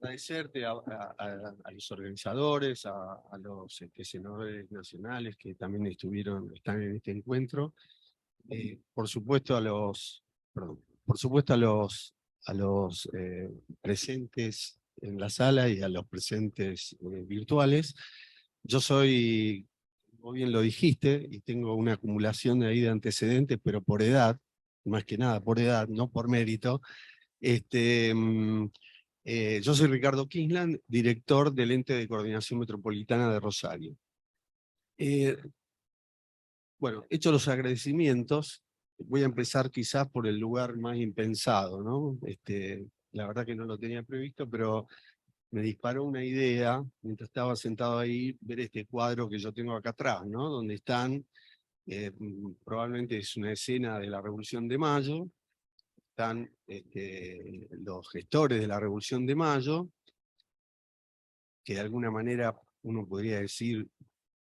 agradecerte a los organizadores, a los senadores nacionales que también están en este encuentro. Por supuesto por supuesto a los presentes en la sala y a los presentes virtuales. Yo soy, como bien lo dijiste, y tengo una acumulación ahí de antecedentes, pero por edad, más que nada por edad, no por mérito. Yo soy Ricardo Kinsland, director del Ente de Coordinación Metropolitana de Rosario. Bueno, hechos los agradecimientos, voy a empezar quizás por el lugar más impensado, ¿no? La verdad que no lo tenía previsto, pero me disparó una idea, mientras estaba sentado ahí, ver este cuadro que yo tengo acá atrás, ¿no? Donde están, probablemente es una escena de la Revolución de Mayo, están los gestores de la Revolución de Mayo, que de alguna manera uno podría decir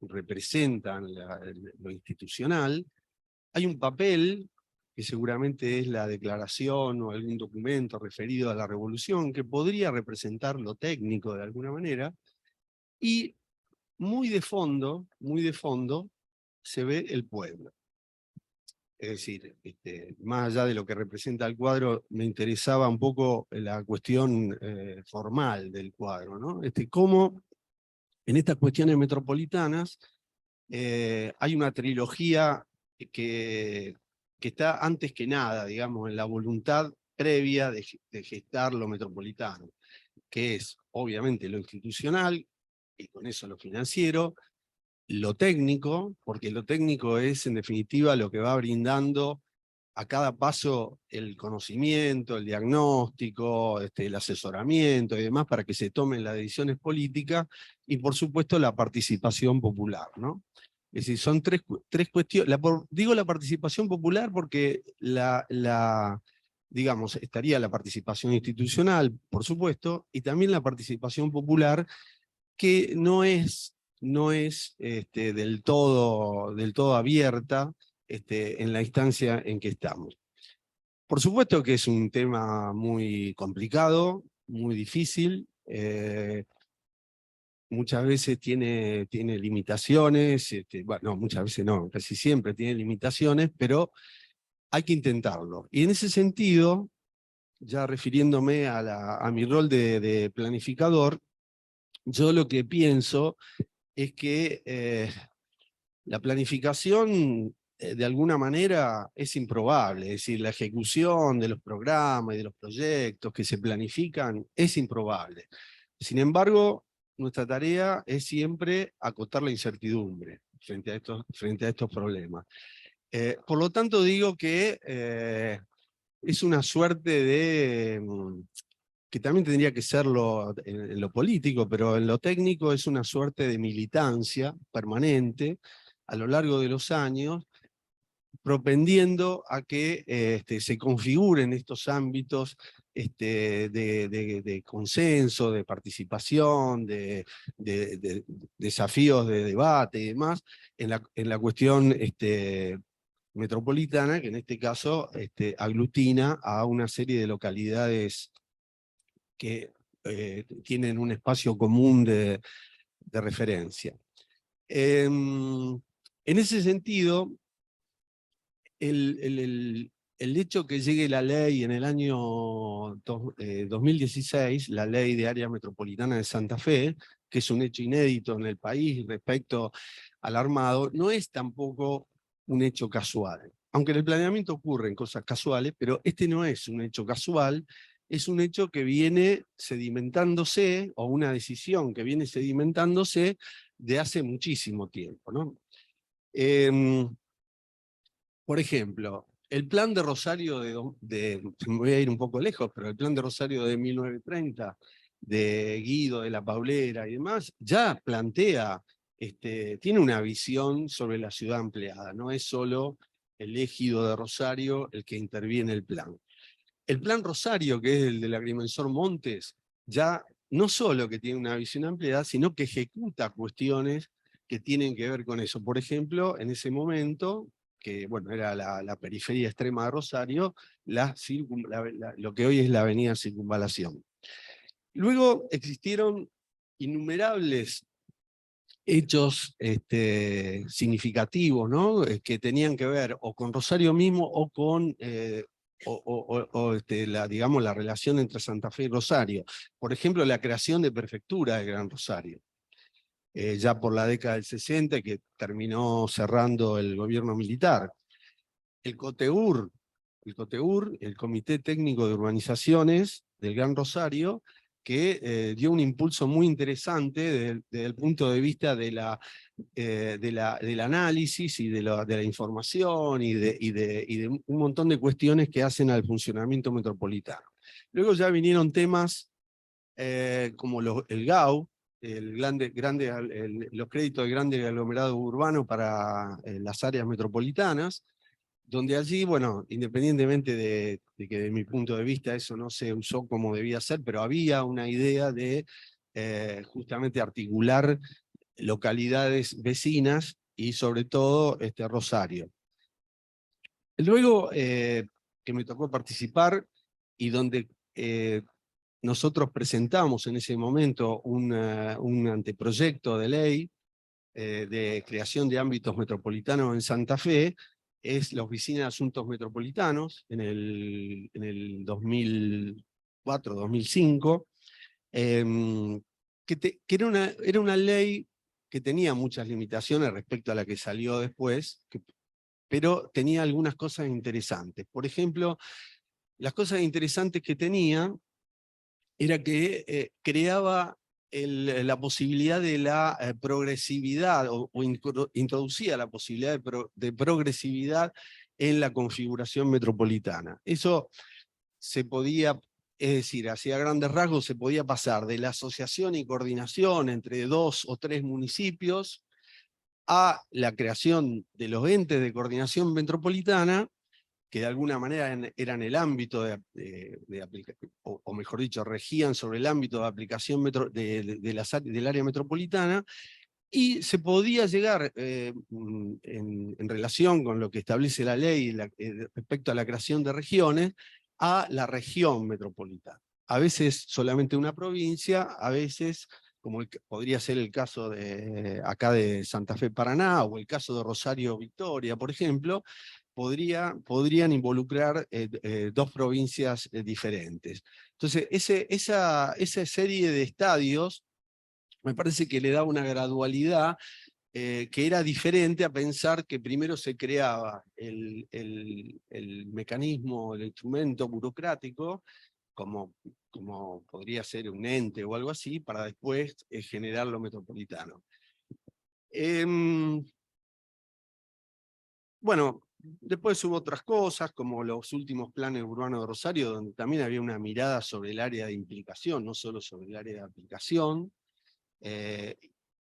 representan lo institucional. Hay un papel que seguramente es la declaración o algún documento referido a la revolución, que podría representar lo técnico de alguna manera, y muy de fondo, se ve el pueblo. Es decir, más allá de lo que representa el cuadro, me interesaba un poco la cuestión formal del cuadro, ¿no? Cómo en estas cuestiones metropolitanas hay una trilogía que, que está antes que nada, digamos, en la voluntad previa de gestar lo metropolitano, que es obviamente lo institucional, y con eso lo financiero, lo técnico, porque lo técnico es en definitiva lo que va brindando a cada paso el conocimiento, el diagnóstico, el asesoramiento y demás para que se tomen las decisiones políticas, y por supuesto la participación popular, ¿no? Es decir, son tres cuestiones. Digo la participación popular porque digamos, estaría la participación institucional, por supuesto, y también la participación popular, que no es del todo abierta en la instancia en que estamos. Por supuesto que es un tema muy complicado, muy difícil, muchas veces tiene limitaciones, bueno, no, muchas veces no, casi siempre tiene limitaciones, pero hay que intentarlo. Y en ese sentido, ya refiriéndome a mi rol de planificador, yo lo que pienso es que la planificación de alguna manera es improbable, es decir, la ejecución de los programas y de los proyectos que se planifican es improbable. Sin embargo, nuestra tarea es siempre acotar la incertidumbre frente a estos problemas. Por lo tanto, digo que es una suerte que también tendría que serlo en lo político, pero en lo técnico es una suerte de militancia permanente a lo largo de los años, propendiendo a que se configuren estos ámbitos de consenso, de participación, de desafíos de debate y demás, en la cuestión metropolitana, que en este caso aglutina a una serie de localidades que tienen un espacio común de referencia. En ese sentido, el hecho que llegue la ley en el año 2016, la ley de área metropolitana de Santa Fe, que es un hecho inédito en el país respecto al armado, no es tampoco un hecho casual. Aunque en el planeamiento ocurren cosas casuales, pero este no es un hecho casual, es un hecho que viene sedimentándose, o una decisión que viene sedimentándose de hace muchísimo tiempo, ¿no? Por ejemplo, el plan de Rosario me voy a ir un poco lejos, pero el plan de Rosario de 1930, de Guido de la Paulera y demás, ya plantea, tiene una visión sobre la ciudad ampliada, no es solo el ejido de Rosario el que interviene el plan. El plan Rosario, que es el del agrimensor Montes, ya no solo que tiene una visión ampliada, sino que ejecuta cuestiones que tienen que ver con eso. Por ejemplo, en ese momento, que bueno, era la periferia extrema de Rosario, lo que hoy es la avenida Circunvalación. Luego existieron innumerables hechos significativos, ¿no? Que tenían que ver o con Rosario mismo o con digamos, la relación entre Santa Fe y Rosario. Por ejemplo, la creación de prefectura de Gran Rosario, ya por la década del 60, que terminó cerrando el gobierno militar. El COTEUR, el Comité Técnico de Urbanizaciones del Gran Rosario, que dio un impulso muy interesante desde el punto de vista del análisis y de la información y de un montón de cuestiones que hacen al funcionamiento metropolitano. Luego ya vinieron temas como el GAU, los créditos de grande aglomerado urbano para las áreas metropolitanas, donde allí, bueno, independientemente de que de mi punto de vista eso no se usó como debía ser, pero había una idea de justamente articular localidades vecinas y sobre todo Rosario. Luego que me tocó participar y donde nosotros presentamos en ese momento un anteproyecto de ley de creación de ámbitos metropolitanos en Santa Fe, es la Oficina de Asuntos Metropolitanos en el 2004-2005, que era una ley que tenía muchas limitaciones respecto a la que salió después, pero tenía algunas cosas interesantes. Por ejemplo, las cosas interesantes que tenía era que creaba la posibilidad de la progresividad, o introducía la posibilidad de progresividad en la configuración metropolitana. Eso se podía, es decir, hacia grandes rasgos se podía pasar de la asociación y coordinación entre 2 o 3 municipios a la creación de los entes de coordinación metropolitana, que de alguna manera eran el ámbito de aplicación, o mejor dicho, regían sobre el ámbito de aplicación del área metropolitana, y se podía llegar, en relación con lo que establece la ley respecto a la creación de regiones, a la región metropolitana. A veces solamente una provincia, a veces, como podría ser el caso acá de Santa Fe, Paraná, o el caso de Rosario, Victoria, por ejemplo, podrían involucrar 2 provincias diferentes. Entonces, esa serie de estadios me parece que le da una gradualidad que era diferente a pensar que primero se creaba el mecanismo, el instrumento burocrático, como podría ser un ente o algo así, para después generar lo metropolitano. Bueno, después hubo otras cosas, como los últimos planes urbanos de Rosario, donde también había una mirada sobre el área de implicación, no solo sobre el área de aplicación,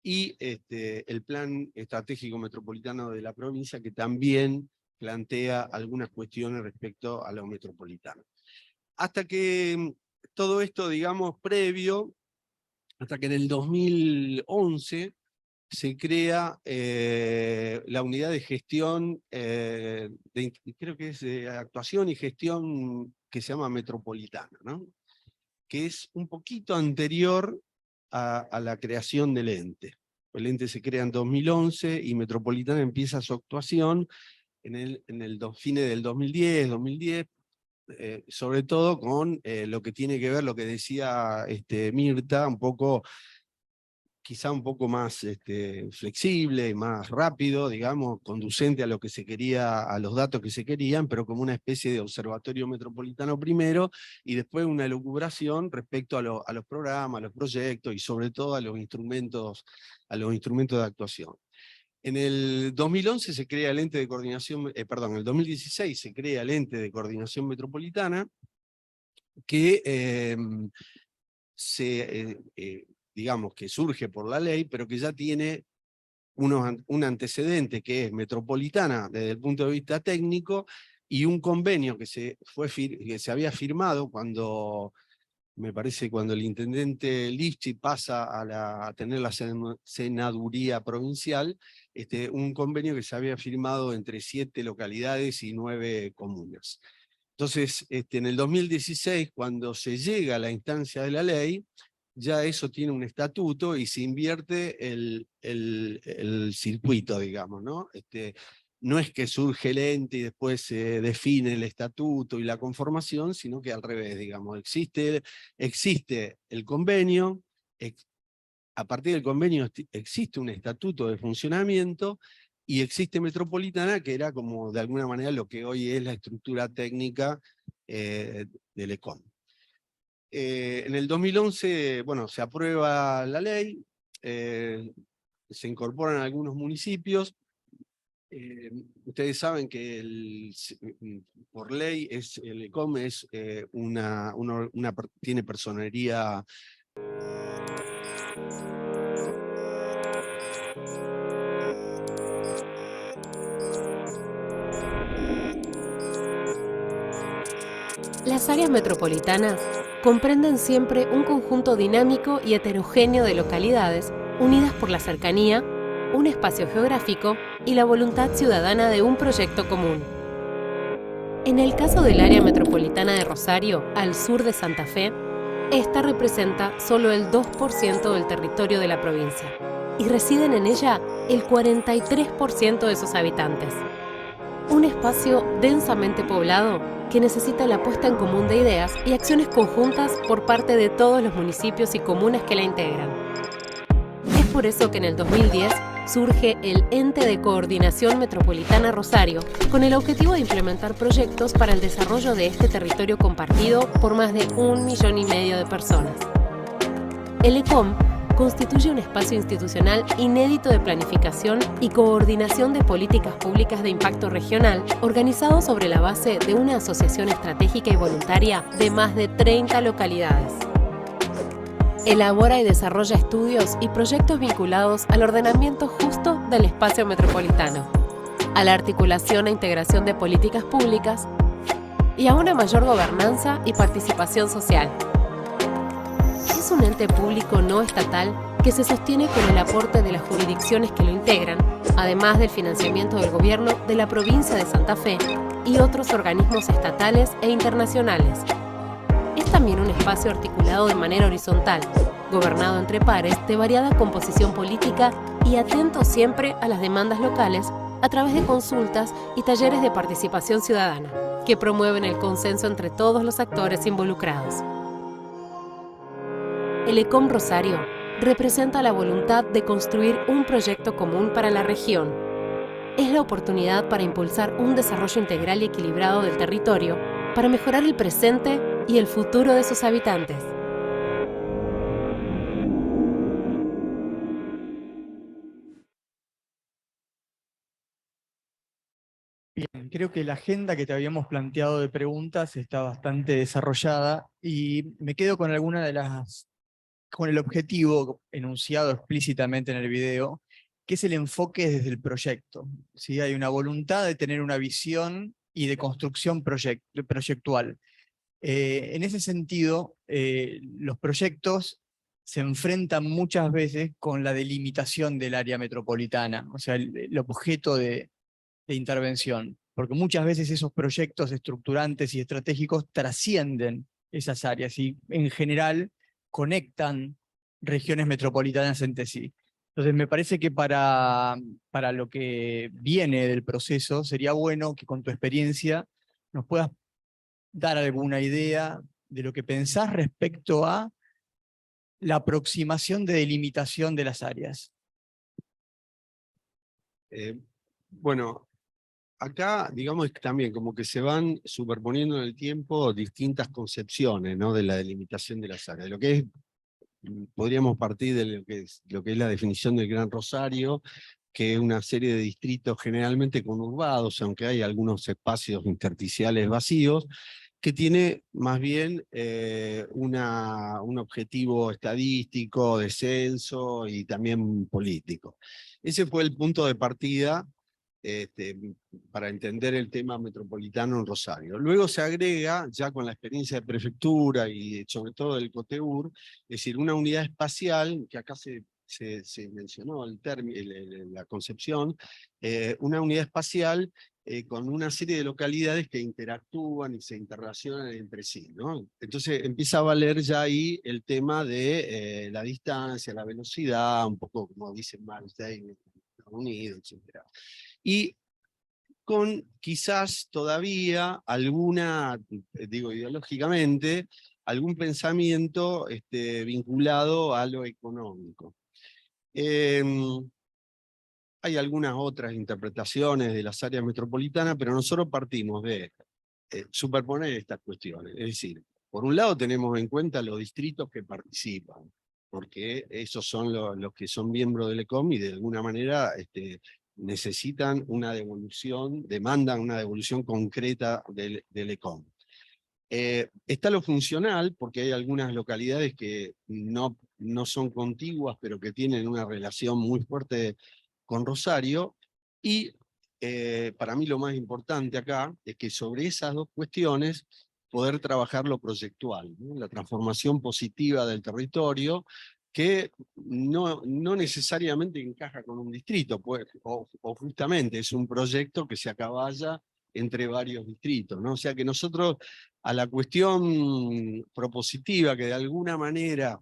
y el Plan Estratégico Metropolitano de la provincia, que también plantea algunas cuestiones respecto a lo metropolitano. Hasta que todo esto, digamos, previo, hasta que en el 2011 se crea la unidad de gestión, creo que es de actuación y gestión, que se llama Metropolitana, ¿no? Que es un poquito anterior a la creación del ente. El ente se crea en 2011 y Metropolitana empieza su actuación en fines del 2010, sobre todo con lo que tiene que ver, lo que decía Mirta, quizá un poco más flexible, más rápido, digamos, conducente a lo que se quería, a los datos que se querían, pero como una especie de observatorio metropolitano primero, y después una elucubración respecto a los programas, a los proyectos, y sobre todo a los instrumentos de actuación. En el 2011 se crea el ente de coordinación, en el 2016 se crea el ente de coordinación metropolitana, que digamos que surge por la ley, pero que ya tiene un antecedente que es Metropolitana desde el punto de vista técnico, y un convenio que se había firmado cuando, me parece, cuando el intendente Lichi pasa a tener la senaduría provincial, un convenio que se había firmado entre 7 localidades y 9 comunas. Entonces, en el 2016, cuando se llega a la instancia de la ley, ya eso tiene un estatuto y se invierte el circuito, digamos, ¿no? No es que surge el ente y después se define el estatuto y la conformación, sino que al revés, digamos, existe el convenio, a partir del convenio existe un estatuto de funcionamiento y existe Metropolitana, que era como de alguna manera lo que hoy es la estructura técnica del ECOM. En el 2011, bueno, se aprueba la ley, se incorporan algunos municipios. Ustedes saben que por ley el ECOM es, tiene personería. Las áreas metropolitanas comprenden siempre un conjunto dinámico y heterogéneo de localidades unidas por la cercanía, un espacio geográfico y la voluntad ciudadana de un proyecto común. En el caso del área metropolitana de Rosario, al sur de Santa Fe, esta representa solo el 2% del territorio de la provincia y residen en ella el 43% de sus habitantes. Un espacio densamente poblado que necesita la puesta en común de ideas y acciones conjuntas por parte de todos los municipios y comunas que la integran. Es por eso que en el 2010 surge el Ente de Coordinación Metropolitana Rosario, con el objetivo de implementar proyectos para el desarrollo de este territorio compartido por más de 1,5 millones de personas. El ECOM constituye un espacio institucional inédito de planificación y coordinación de políticas públicas de impacto regional, organizado sobre la base de una asociación estratégica y voluntaria de más de 30 localidades. Elabora y desarrolla estudios y proyectos vinculados al ordenamiento justo del espacio metropolitano, a la articulación e integración de políticas públicas y a una mayor gobernanza y participación social. Es un ente público no estatal que se sostiene con el aporte de las jurisdicciones que lo integran, además del financiamiento del gobierno de la provincia de Santa Fe y otros organismos estatales e internacionales. Es también un espacio articulado de manera horizontal, gobernado entre pares de variada composición política y atento siempre a las demandas locales a través de consultas y talleres de participación ciudadana, que promueven el consenso entre todos los actores involucrados. El ECOM Rosario representa la voluntad de construir un proyecto común para la región. Es la oportunidad para impulsar un desarrollo integral y equilibrado del territorio, para mejorar el presente y el futuro de sus habitantes. Bien, creo que la agenda que te habíamos planteado de preguntas está bastante desarrollada y me quedo con con el objetivo enunciado explícitamente en el video, que es el enfoque desde el proyecto. ¿Sí? Hay una voluntad de tener una visión y de construcción proyectual. En ese sentido, los proyectos se enfrentan muchas veces con la delimitación del área metropolitana, o sea, el objeto de intervención, porque muchas veces esos proyectos estructurantes y estratégicos trascienden esas áreas y en general conectan regiones metropolitanas entre sí. Entonces me parece que para lo que viene del proceso sería bueno que con tu experiencia nos puedas dar alguna idea de lo que pensás respecto a la aproximación de delimitación de las áreas. Bueno, acá, digamos, también como que se van superponiendo en el tiempo distintas concepciones, ¿no?, de la delimitación de las áreas. Lo que es, podríamos partir de lo que es la definición del Gran Rosario, que es una serie de distritos generalmente conurbados, aunque hay algunos espacios intersticiales vacíos, que tiene más bien un objetivo estadístico, de censo y también político. Ese fue el punto de partida para entender el tema metropolitano en Rosario. Luego se agrega, ya con la experiencia de prefectura y sobre todo del COTEUR, es decir, una unidad espacial, que acá se mencionó la concepción, una unidad espacial con una serie de localidades que interactúan y se interrelacionan entre sí, ¿no? Entonces empieza a valer ya ahí el tema de la distancia, la velocidad, un poco como dice Miles Davis en Estados Unidos, etc. Y con quizás todavía alguna, digo ideológicamente, algún pensamiento vinculado a lo económico. Hay algunas otras interpretaciones de las áreas metropolitanas, pero nosotros partimos de superponer estas cuestiones. Es decir, por un lado tenemos en cuenta los distritos que participan, porque esos son los que son miembros del ECOM y de alguna manera necesitan una devolución, demandan una devolución concreta del ECOM. Está lo funcional, porque hay algunas localidades que no son contiguas, pero que tienen una relación muy fuerte con Rosario, y para mí lo más importante acá es que sobre esas dos cuestiones poder trabajar lo proyectual, ¿no? La transformación positiva del territorio, que no necesariamente encaja con un distrito, pues, o justamente es un proyecto que se acaballa entre varios distritos, ¿no? O sea que nosotros a la cuestión propositiva que de alguna manera,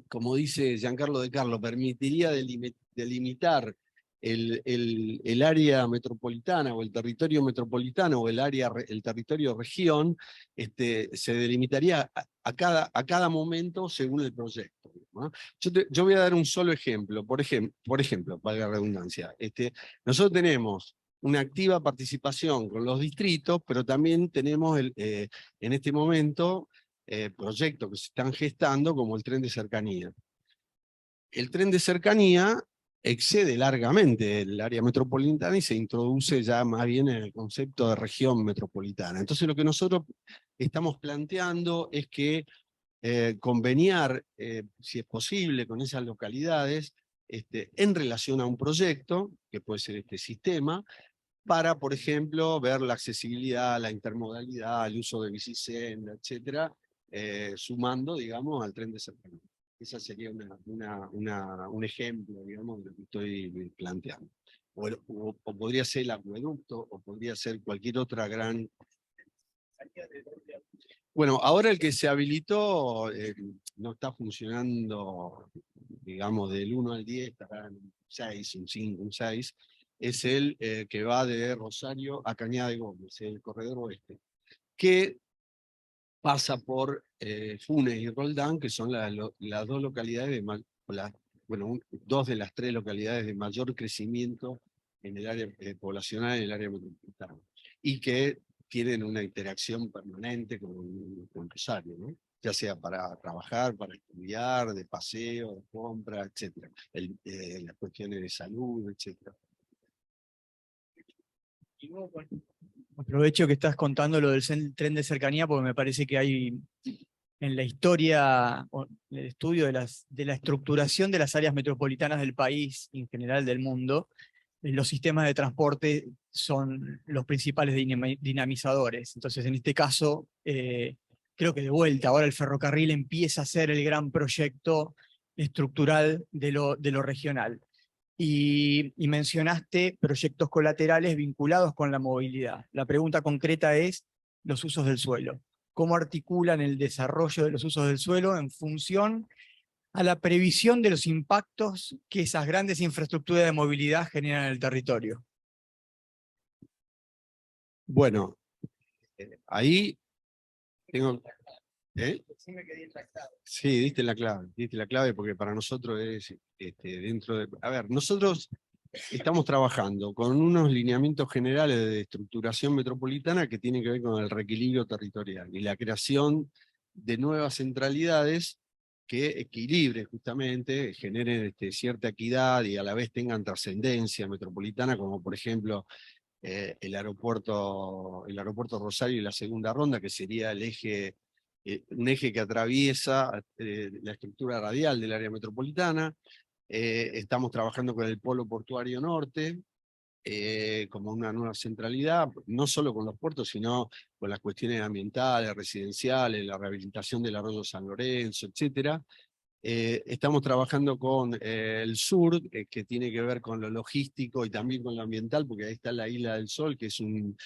como dice Giancarlo De Carlo, permitiría delimitar el área metropolitana o el territorio metropolitano o el territorio región, se delimitaría a cada momento según el proyecto, ¿no? Yo voy a dar un solo ejemplo, por ejemplo, valga la redundancia. Nosotros tenemos una activa participación con los distritos, pero también tenemos en este momento proyectos que se están gestando como el tren de cercanía. El tren de cercanía excede largamente el área metropolitana y se introduce ya más bien en el concepto de región metropolitana. Entonces lo que nosotros estamos planteando es que conveniar, si es posible, con esas localidades en relación a un proyecto, que puede ser este sistema, para, por ejemplo, ver la accesibilidad, la intermodalidad, el uso de bicisenda, etcétera, sumando, digamos, al tren de cercanía. Ese sería un ejemplo, digamos, de lo que estoy planteando. O podría ser el acueducto, o podría ser cualquier otra gran... Bueno, ahora el que se habilitó no está funcionando, digamos, del 1 al 10, estará en un 6, un 5, un 6, es el que va de Rosario a Cañada de Gómez, el corredor oeste, que pasa por Funes y Roldán, que son las dos localidades dos de las tres localidades de mayor crecimiento en el área poblacional, en el área metropolitana, y que tienen una interacción permanente con Rosario, ¿no? Ya sea para trabajar, para estudiar, de paseo, de compra, etc. Las cuestiones de salud, etc. Aprovecho que estás contando lo del tren de cercanía porque me parece que hay en la historia, o en el estudio de la estructuración de las áreas metropolitanas del país y en general del mundo, los sistemas de transporte son los principales dinamizadores. Entonces, en este caso, creo que de vuelta, ahora el ferrocarril empieza a ser el gran proyecto estructural de lo regional. Y mencionaste proyectos colaterales vinculados con la movilidad. La pregunta concreta es los usos del suelo. ¿Cómo articulan el desarrollo de los usos del suelo en función a la previsión de los impactos que esas grandes infraestructuras de movilidad generan en el territorio? Bueno, ahí tengo... Sí, diste la clave porque para nosotros es dentro de... A ver, nosotros estamos trabajando con unos lineamientos generales de estructuración metropolitana que tienen que ver con el reequilibrio territorial y la creación de nuevas centralidades que equilibren justamente, generen cierta equidad y a la vez tengan trascendencia metropolitana, como por ejemplo el aeropuerto Rosario y la segunda ronda, que sería un eje que atraviesa la estructura radial del área metropolitana. Estamos trabajando con el Polo Portuario Norte, como una nueva centralidad, no solo con los puertos, sino con las cuestiones ambientales, residenciales, la rehabilitación del arroyo San Lorenzo, etc. Estamos trabajando con el sur, que tiene que ver con lo logístico y también con lo ambiental, porque ahí está la Isla del Sol, que es un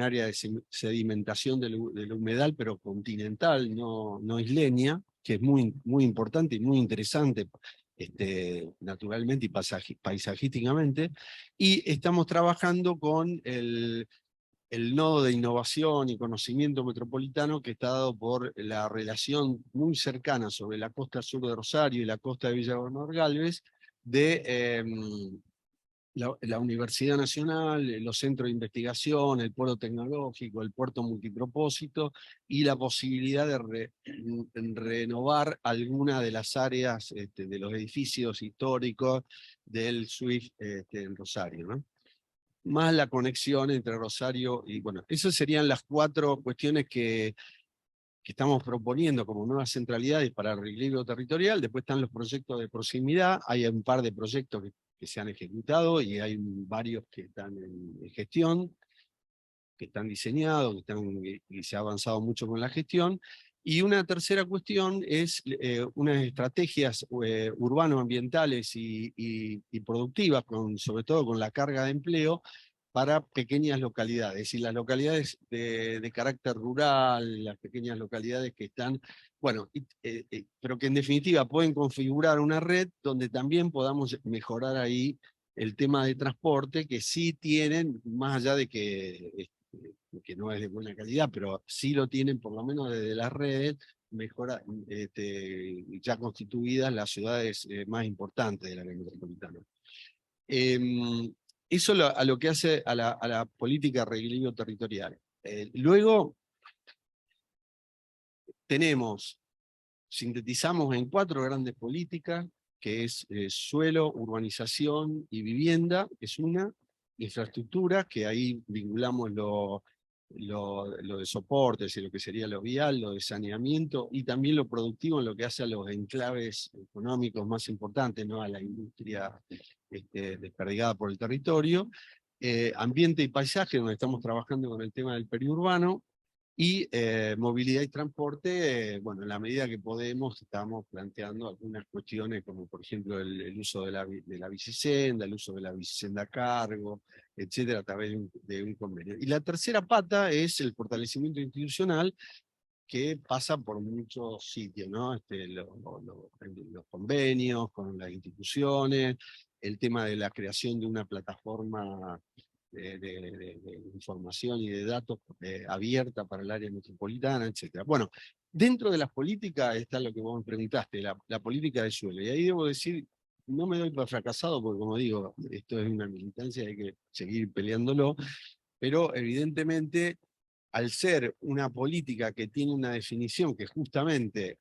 área de sedimentación del humedal, pero continental, no isleña, que es muy importante y muy interesante naturalmente y paisajísticamente. Y estamos trabajando con el nodo de innovación y conocimiento metropolitano que está dado por la relación muy cercana sobre la costa sur de Rosario y la costa de Villa Gobernador Galvez de la Universidad Nacional, los centros de investigación, el polo tecnológico, el puerto multipropósito y la posibilidad de renovar alguna de las áreas de los edificios históricos del SWIFT en Rosario, ¿no? Más la conexión entre Rosario y, bueno, esas serían las 4 cuestiones que estamos proponiendo como nuevas centralidades para el reequilibrio territorial. Después están los proyectos de proximidad, hay un par de proyectos que se han ejecutado y hay varios que están en gestión, que están diseñados, y se ha avanzado mucho con la gestión. Y una tercera cuestión es unas estrategias urbano-ambientales y productivas, sobre todo con la carga de empleo, para pequeñas localidades. Y las localidades de carácter rural, las pequeñas localidades que están, bueno, pero que en definitiva pueden configurar una red donde también podamos mejorar ahí el tema de transporte, que sí tienen, más allá de que no es de buena calidad, pero sí lo tienen por lo menos desde las redes, mejora, ya constituidas las ciudades más importantes de la área metropolitana. Eso a lo que hace a la política de reequilibrio territorial. Luego sintetizamos en 4 grandes políticas, que es suelo, urbanización y vivienda, es una, infraestructura, que ahí vinculamos lo de soportes y lo que sería lo vial, lo de saneamiento, y también lo productivo en lo que hace a los enclaves económicos más importantes, ¿no? A la industria desperdigada por el territorio. Ambiente y paisaje, donde estamos trabajando con el tema del periurbano, y movilidad y transporte, bueno, en la medida que podemos, estamos planteando algunas cuestiones, como por ejemplo el uso de la bicisenda, el uso de la bicisenda a cargo, etcétera, a través de un convenio. Y la tercera pata es el fortalecimiento institucional, que pasa por muchos sitios, ¿no? Los convenios con las instituciones, el tema de la creación de una plataforma de información y de datos abierta para el área metropolitana, etc. Bueno, dentro de las políticas está lo que vos me preguntaste, la política de suelo. Y ahí debo decir, no me doy por fracasado, porque como digo, esto es una militancia, hay que seguir peleándolo, pero evidentemente, al ser una política que tiene una definición que justamente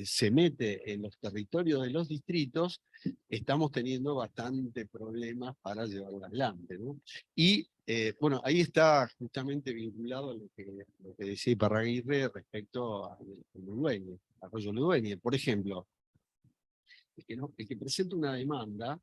se mete en los territorios de los distritos, estamos teniendo bastante problemas para llevarla adelante, ¿no? Y bueno, ahí está justamente vinculado a lo que decía Iparraguirre respecto a Ludueña, Arroyo Ludueña. Por ejemplo, el que presenta una demanda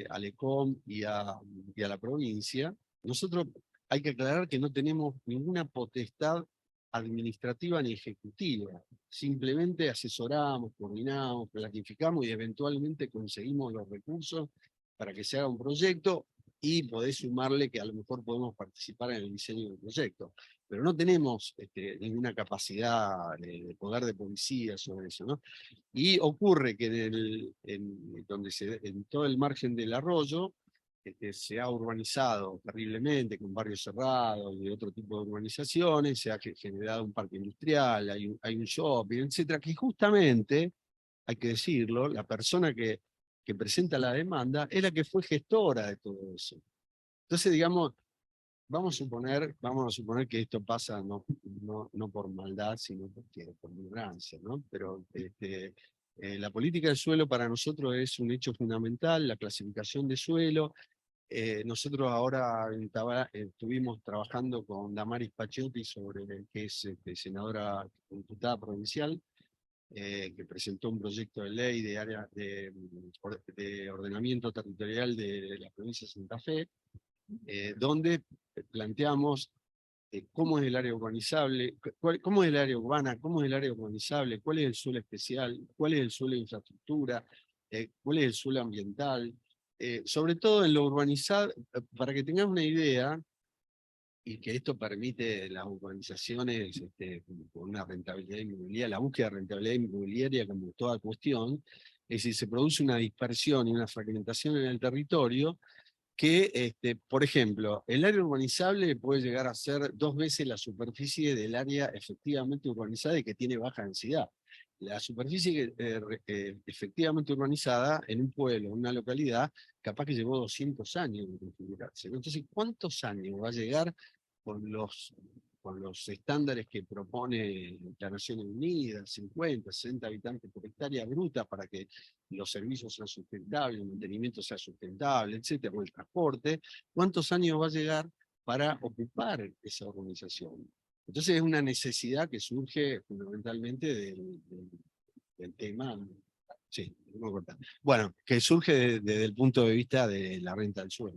al ECOM y a la provincia, nosotros hay que aclarar que no tenemos ninguna potestad administrativa ni ejecutiva. Simplemente asesoramos, coordinamos, planificamos y eventualmente conseguimos los recursos para que se haga un proyecto y podés sumarle que a lo mejor podemos participar en el diseño del proyecto. Pero no tenemos ninguna capacidad de poder de policía sobre eso, ¿no? Y ocurre que en todo el margen del arroyo se ha urbanizado terriblemente con barrios cerrados y otro tipo de urbanizaciones, se ha generado un parque industrial, hay un shopping, etcétera, que justamente, hay que decirlo, la persona que presenta la demanda es la que fue gestora de todo eso. Entonces, digamos, vamos a suponer que esto pasa no por maldad, sino por ignorancia, ¿no? Pero la política del suelo para nosotros es un hecho fundamental, la clasificación de suelo. Nosotros ahora estuvimos trabajando con Damaris Pachotti, que es senadora diputada provincial, que presentó un proyecto de ley de ordenamiento territorial de la provincia de Santa Fe, donde planteamos cómo es el área urbanizable, cómo es el área urbana, cómo es el área urbanizable, cuál es el suelo especial, cuál es el suelo de infraestructura, cuál es el suelo ambiental, sobre todo en lo urbanizado, para que tengas una idea, y que esto permite las urbanizaciones con una rentabilidad inmobiliaria, la búsqueda de rentabilidad inmobiliaria como toda cuestión, es decir, se produce una dispersión y una fragmentación en el territorio que, por ejemplo, el área urbanizable puede llegar a ser 2 veces la superficie del área efectivamente urbanizada y que tiene baja densidad. La superficie efectivamente urbanizada en un pueblo, en una localidad, capaz que llevó 200 años de configurarse. Entonces, ¿cuántos años va a llegar con los estándares que propone la Naciones Unidas, 50, 60 habitantes por hectárea bruta, para que los servicios sean sustentables, el mantenimiento sea sustentable, etcétera, o el transporte? ¿Cuántos años va a llegar para ocupar esa urbanización? Entonces es una necesidad que surge fundamentalmente del tema, sí, bueno, que surge desde el punto de vista de la renta del suelo.